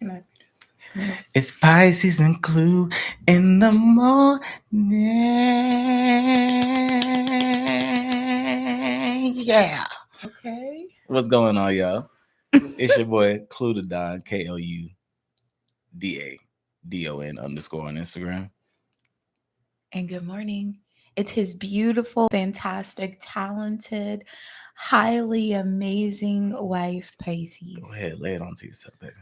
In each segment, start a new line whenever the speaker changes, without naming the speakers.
And
It's Pisces and Clue in the morning. Yeah.
okay.
What's going on, y'all? It's your boy Clue the Don, KLUDADON _ on Instagram.
And good morning. It's his beautiful, fantastic, talented, highly amazing wife, Pisces.
Go ahead, lay it on to yourself, baby.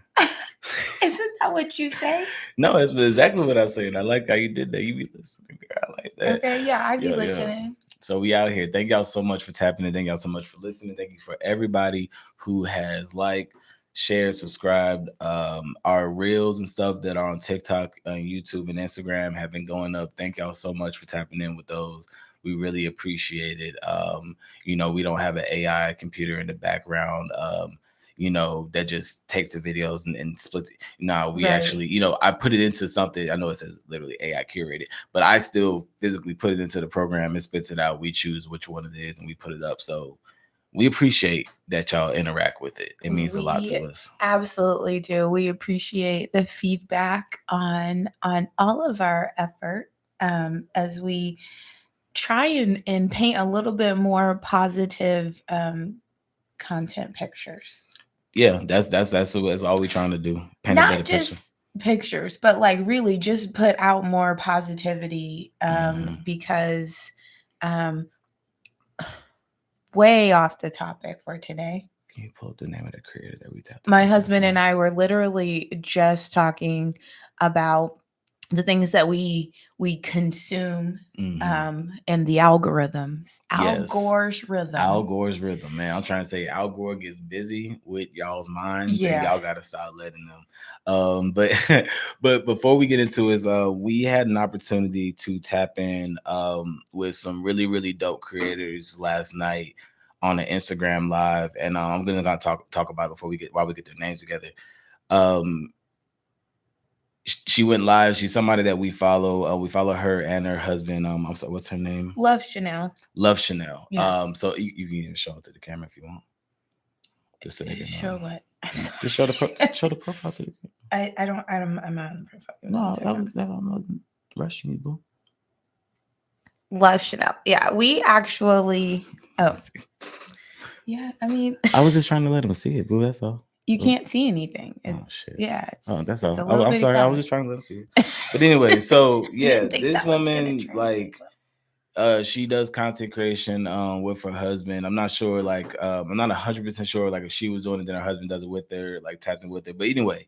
Isn't that what you say?
No, it's exactly what I said. I like how you did that. You be listening, girl. I like that.
Okay, yeah, I be
Yeah.
listening.
So we out here. Thank y'all so much for tapping in. Thank y'all so much for listening. Thank you for everybody who has shared, subscribed. Our reels and stuff that are on TikTok, YouTube, and Instagram have been going up. Thank y'all so much for tapping in with those. We really appreciate it. We don't have an AI computer in the background. That just takes the videos and splits it. No, we
Right.
actually, I put it into something. I know it says literally AI curated, but I still physically put it into the program. It spits it out. We choose which one it is and we put it up. So we appreciate that y'all interact with it. It means a lot
We
to us.
absolutely do. We appreciate the feedback on all of our effort as we try and paint a little bit more positive content pictures.
Yeah, that's all we trying to do. Paint a
Not
better picture.
just pictures, but like really just put out more positivity
Mhm.
because um, way off the topic for today.
Can you pull up the name of the creator that we tapped
My
into first
husband
of
and
all?
I were literally just talking about the things that we consume
Mhm.
and the algorithms. Al
Yes.
Gore's
Al
rhythm.
Gore's rhythm, man. I'm trying to say Al Gore gets busy with y'all's minds, and
Yeah.
y'all gotta stop letting them. But but before we get into it, we had an opportunity to tap in with some really really dope creators last night on an Instagram live, and I'm gonna talk about it before we get while we get their names together. Um, she went live. She's somebody that we follow. We follow her and her husband. I'm sorry, what's her name?
Love Chanel.
Love Chanel.
Yeah.
So you can even show it to the camera if you want, just so they can
Show what? I'm sorry.
just show the profile to the camera.
I'm on the profile. Give me one
No,
second.
I wasn't rushing you, boo.
Love Chanel. Yeah, we actually. Oh, yeah. I mean,
I was just trying to let them see it, boo. That's all.
you
Oh,
can't see anything.
oh,
It's
shit.
yeah.
Oh, that's
It's
all.
a little
I'm
bitty
sorry. I was
fat.
just trying to let them see it. But anyway, so
I
yeah,
didn't think
this
that was gonna
woman
translate well.
she does content creation with her husband. I'm not sure I'm not 100% sure if she was doing it then her husband does it with her, taps in with her. But anyway,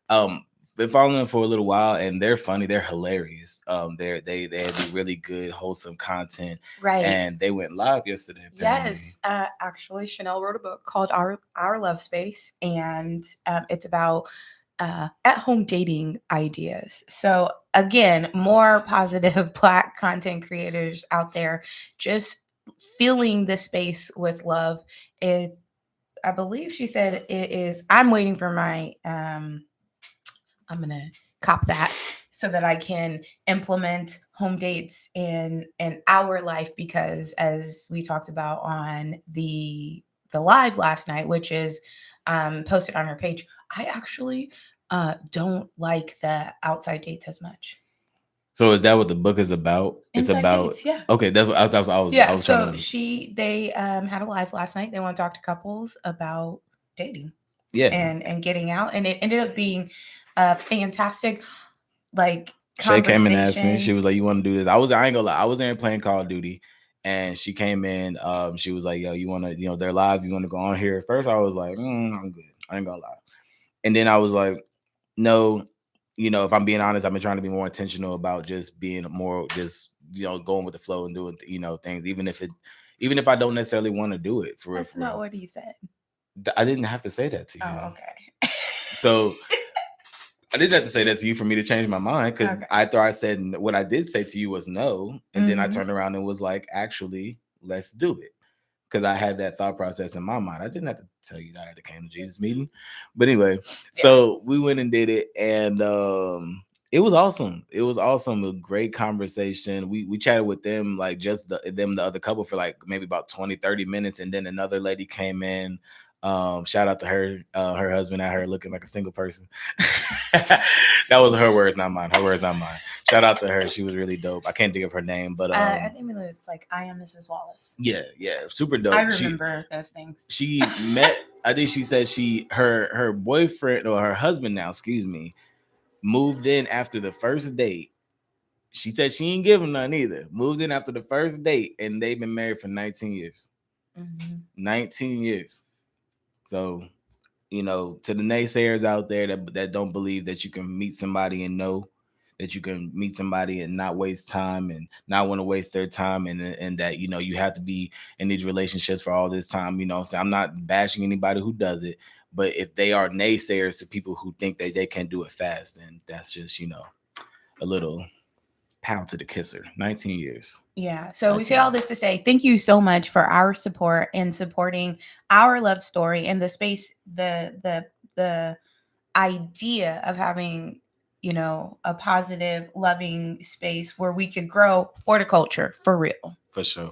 um been following them for a little while and they're funny, they're hilarious. They do really good wholesome content,
Right.
and they went live yesterday apparently.
Yes. Actually, Chanel wrote a book called Our Love Space, and it's about at home dating ideas. So again, more positive Black content creators out there, just filling the space with love. It. I believe she said it is. I'm waiting for my. I'm gonna cop that so that I can implement home dates in our life because as we talked about on the live last night, which is posted on her page, I actually don't like the outside dates as much.
So is that what the book is about? It's
Inside
about,
dates, yeah.
okay, that's what I
Yeah,
was trying
so
to.
they had a live last night. They want to talk to couples about dating
Yeah.
and getting out, and it ended up being a fantastic like
Shay came and asked me. She
conversation.
was like, "You want to do this?" I ain't gonna lie. I was in playing Call of Duty, and she came in. She was like, "Yo, you want to? They're live. You want to go on here?" First, I was like, "I'm good. I ain't gonna lie." And then I was like, "No, if I'm being honest, I've been trying to be more intentional about just being more, just going with the flow and doing things, even if I don't necessarily want to do it for real,
That's
for
not
real."
what he said.
I didn't have to say that to you.
Oh, okay.
So I didn't have to say that to you for me to change my mind, because
Okay.
I thought I said what I did say to you was no, and then I
Hmm.
turned around and was like, actually, let's do it, because I had that thought process in my mind. I didn't have to tell you that I had to came to Jesus meeting, but anyway,
Yeah.
so we went and did it, and it was awesome. It was awesome. A great conversation. We chatted with them, like just the other couple for like maybe about 20-30 minutes, and then another lady came in. Shout out to her, her husband out here looking like a single person. That was her words, not mine. Her words, not mine. Shout out to her. She was really dope. I can't think of her name, but
I think it was like I am Mrs. Wallace.
yeah, super dope.
I remember those things.
She met. I think she said her boyfriend or her husband now, excuse me, moved in after the first date. She said she ain't give him none either. Moved in after the first date, and they've been married for 19 years. 19 years. So, you know, to the naysayers out there that don't believe that you can meet somebody and know that you can meet somebody and not waste time and not want to waste their time, and that, you know, you have to be in these relationships for all this time. You know, so I'm not bashing anybody who does it, but if they are naysayers to people who think that they can do it fast, then that's just, you know, a little pound to the kisser. 19 years.
Yeah. So we say all this to say thank you so much for our support and supporting our love story and the space, the idea of having, you know, a positive, loving space where we could grow horticulture for real.
For sure.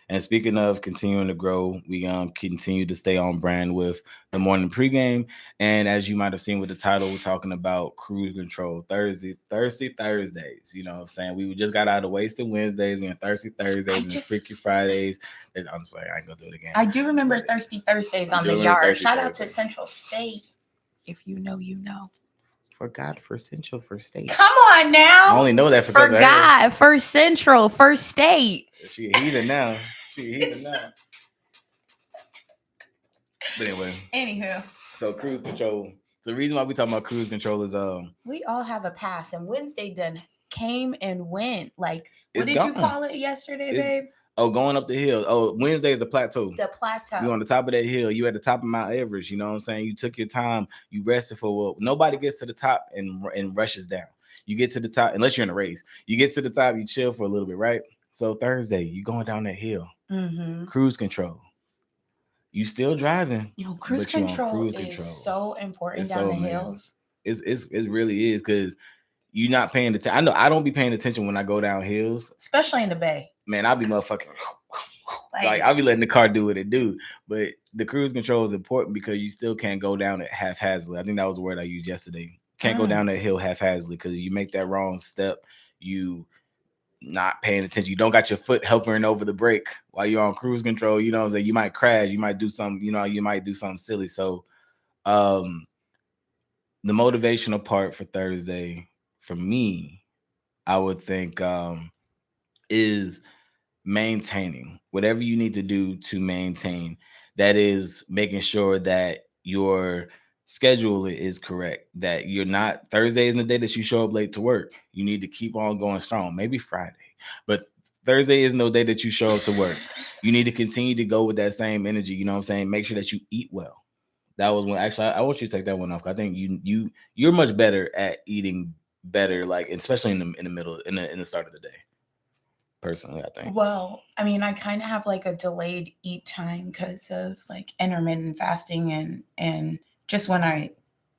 And speaking of continuing to grow, we continue to stay on brand with the morning pregame. And as you might have seen with the title, we're talking about cruise control Thursdays. You know what I'm saying? We just got out of Wasted Wednesdays, we had Thirsty Thursdays and Freaky Fridays. I'm sorry, I ain't gonna do it again.
I do remember Thirsty Thursdays on the yard. Shout out to Central State. If you know, you know.
For Central, for State.
Come on now.
I only know that because
for Central, for State.
She a heathen now. But anyway.
Anywho.
So cruise control. So the reason why we talking about cruise control is
we all have a pass, and Wednesday done came and went. Like, what did you call it yesterday, babe?
Oh, going up the hill. Oh, Wednesday is the plateau.
The plateau.
You on the top of that hill. You at the top of Mount Everest. You know what I'm saying? You took your time. You rested for a while. Nobody gets to the top and rushes down. You get to the top, unless you're in a race. You get to the top, you chill for a little bit, right? So Thursday, you going down that hill. Cruise control. You still driving.
Yo, cruise control is so important down the hills.
It really is, because you're not paying attention. I know I don't be paying attention when I go down hills,
especially in the Bay.
Man, I'll be motherfucking like I'll be letting the car do what it do. But the cruise control is important because you still can't go down it haphazardly. I think that was the word I used yesterday. Can't go down that hill haphazardly, because you make that wrong step, you not paying attention. You don't got your foot hovering over the brake while you're on cruise control. You know what I'm saying? You might crash. You might do something. You know, you might do something silly. So, the motivational part for Thursday for me, I would think, is maintaining whatever you need to do to maintain. That is making sure that your schedule is correct, that you're not Thursday isn't the day that you show up late to work. You need to keep on going strong. Maybe Friday, but Thursday is no day that you show up to work. You need to continue to go with that same energy. You know what I'm saying? Make sure that you eat well. That was when actually I want you to take that one off. I think you're much better at eating better, like especially in the middle, in the start of the day. Personally, I think.
Well, I mean, I kind of have like a delayed eat time because of like intermittent fasting and just when I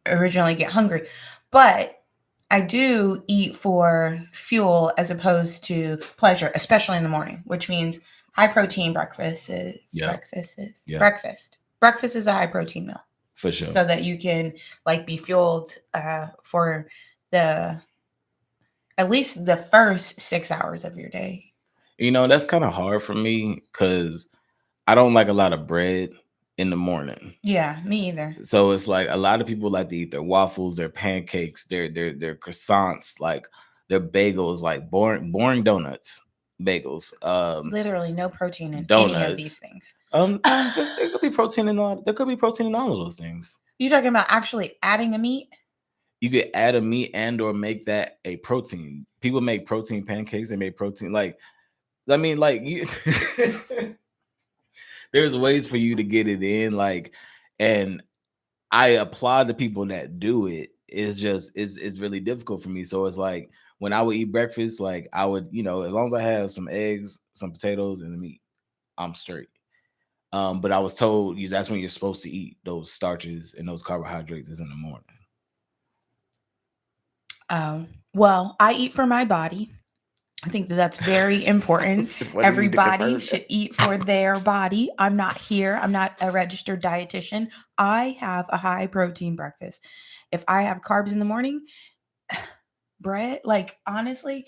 originally get hungry. But I do eat for fuel as opposed to pleasure, especially in the morning, which means high protein breakfast. Breakfast is a high protein meal.
For sure.
So that you can like be fueled for at least the first 6 hours of your day.
You know, that's kind of hard for me because I don't like a lot of bread in the morning.
Yeah, me either.
So it's like a lot of people like to eat their waffles, their pancakes, their croissants, like their bagels, like boring donuts, bagels.
Literally no protein in donuts. Any of these things.
There could be protein in all. There could be protein in all of those things.
You talking about actually adding a meat?
You could add a meat and or make that a protein. People make protein pancakes. They make protein you. There's ways for you to get it in, like, and I applaud the people that do it. It's really difficult for me. So it's like when I would eat breakfast, like I would, you know, as long as I have some eggs, some potatoes, and the meat, I'm straight. But I was told that's when you're supposed to eat those starches and those carbohydrates is in the morning.
Well, I eat for my body. I think that that's very important.
What do you need to
Everybody
confirm
should
that?
eat for their body. I'm not here. I'm not a registered dietitian. I have a high protein breakfast. If I have carbs in the morning, bread, like honestly,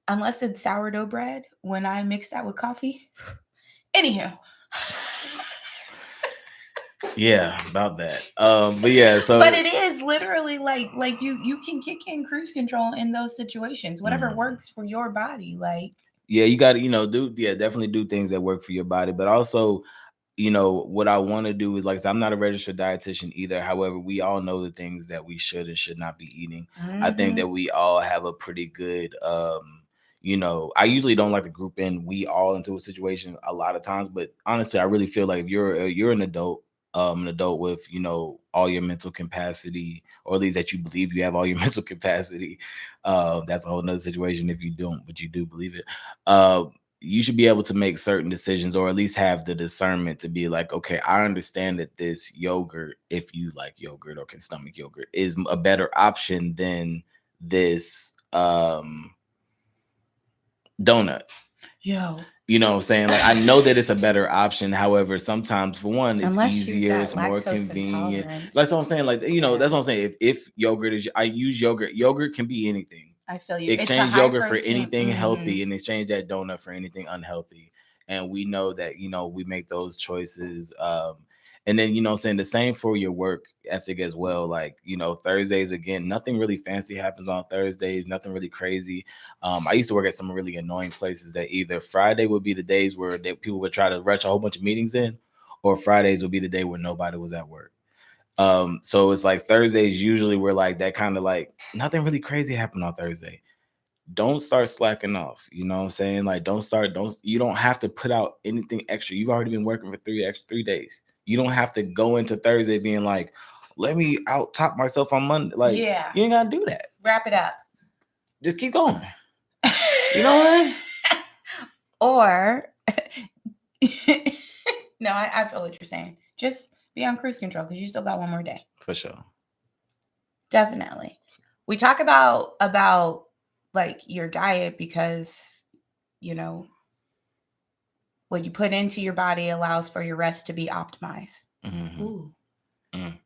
unless it's sourdough bread, when I mix that with coffee, anywho.
Yeah, about that. But yeah, so
But it is literally like you can kick in cruise control in those situations. Whatever
Mhm.
works for your body, like
yeah, you got to definitely do things that work for your body, but also what I want to do is, like I said, I'm not a registered dietitian either. However, we all know the things that we should and should not be eating. I think that we all have a pretty good I usually don't like to group in we all into a situation a lot of times, but honestly, I really feel like if you're an adult with all your mental capacity, or at least that you believe you have all your mental capacity. That's a whole nother situation if you don't, but you do believe it. You should be able to make certain decisions, or at least have the discernment to be like, okay, I understand that this yogurt, if you like yogurt or can stomach yogurt, is a better option than this donut.
yo,
You know what I'm saying? Like, I know that it's a better option. However, sometimes for one, it's
unless you
easier,
got
it's more
lactose
convenient.
intolerance.
That's what I'm saying. Like, that's
Yeah.
what I'm saying. If yogurt is, I use yogurt. Yogurt can be anything.
I feel you. It's a
Exchange
high
yogurt for
protein.
anything healthy, and exchange that donut for anything unhealthy. And we know that, we make those choices. And then, what I'm saying, the same for your work ethic as well. Like, Thursdays, again, nothing really fancy happens on Thursdays, nothing really crazy. I used to work at some really annoying places that either Friday would be the days where people would try to rush a whole bunch of meetings in, or Fridays would be the day where nobody was at work. So it's like Thursdays usually were like that, kind of like nothing really crazy happened on Thursday. Don't start slacking off. You know what I'm saying? Like, you don't have to put out anything extra. You've already been working for 3 days. You don't have to go into Thursday being like, let me out top myself on Monday. Like,
Yeah.
you ain't gotta do that.
Wrap it up.
Just keep going. You know what I mean?
Or no, I feel what you're saying. Just be on cruise control because you still got one more day.
For sure.
Definitely. We talk about like your diet because what you put into your body allows for your rest to be optimized.
Mm-hmm.
Ooh.
Mm.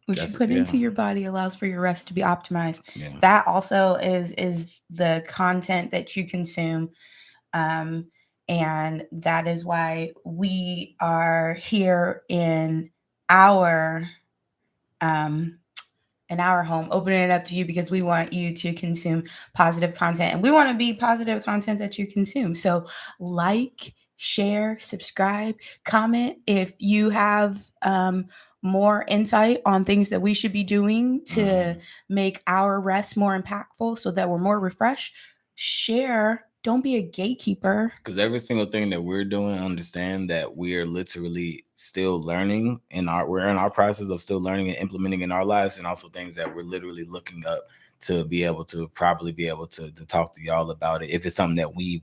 What you put into your body allows for your rest to be optimized.
Yeah.
That also is the content that you consume. And that is why we are here in our home, opening it up to you, because we want you to consume positive content, and we want to be positive content that you consume. So like, share, subscribe, comment if you have more insight on things that we should be doing to make our rest more impactful so that we're more refreshed. Share. Don't be a gatekeeper.
Because every single thing that we're doing, understand that we are literally still learning, and we're in our process of still learning and implementing in our lives, and also things that we're literally looking up to be able to properly be able to talk to y'all about it. If it's something that we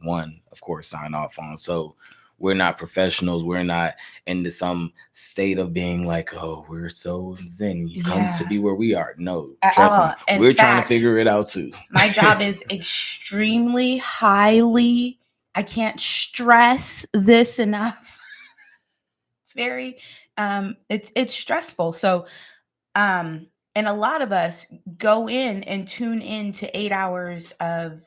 of course, sign off on. So we're not professionals. We're not into some state of being like, oh, we're so zen. You come to be where we are. No, trust me. We're trying to figure it out too.
My job is extremely highly, I can't stress this enough. It's very, it's stressful. So, and a lot of us go in and tune in to 8 hours of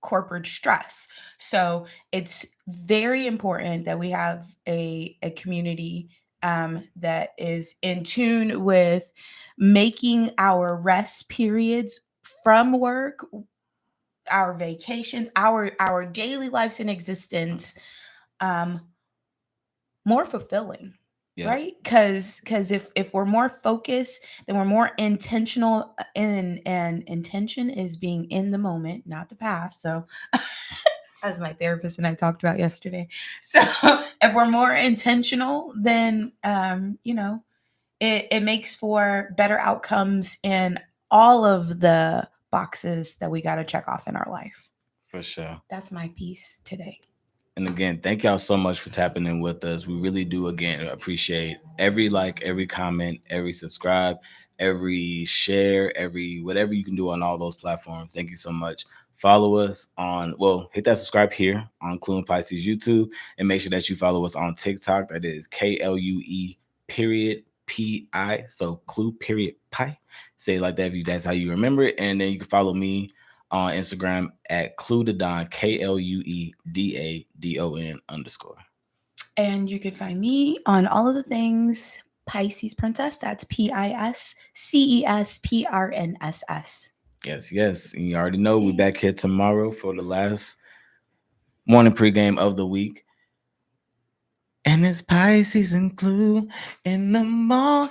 corporate stress. So it's very important that we have a community that is in tune with making our rest periods from work, our vacations, our daily lives in existence more fulfilling. Yeah. Right? Because if we're more focused, then we're more intentional, and intention is being in the moment, not the past. So as my therapist and I talked about yesterday. So if we're more intentional, then it makes for better outcomes in all of the boxes that we got to check off in our life.
For sure.
That's my piece today.
And again, thank y'all so much for tapping in with us. We really do, again, appreciate every like, every comment, every subscribe. every share, every whatever you can do on all those platforms. Thank you so much. Follow us on, hit that subscribe here on Clue and Pisces YouTube, and make sure that you follow us on TikTok. That is KLUE period PI. So Clue period Pi. Say it like that if that's how you remember it. And then you can follow me on Instagram at Cluedadon, KLUEDADON_.
And you can find me on all of the things Pisces Princess. That's PISCESPRNSS.
Yes. And you already know we're back here tomorrow for the last morning pregame of the week. And it's Pisces and Clue in the morning.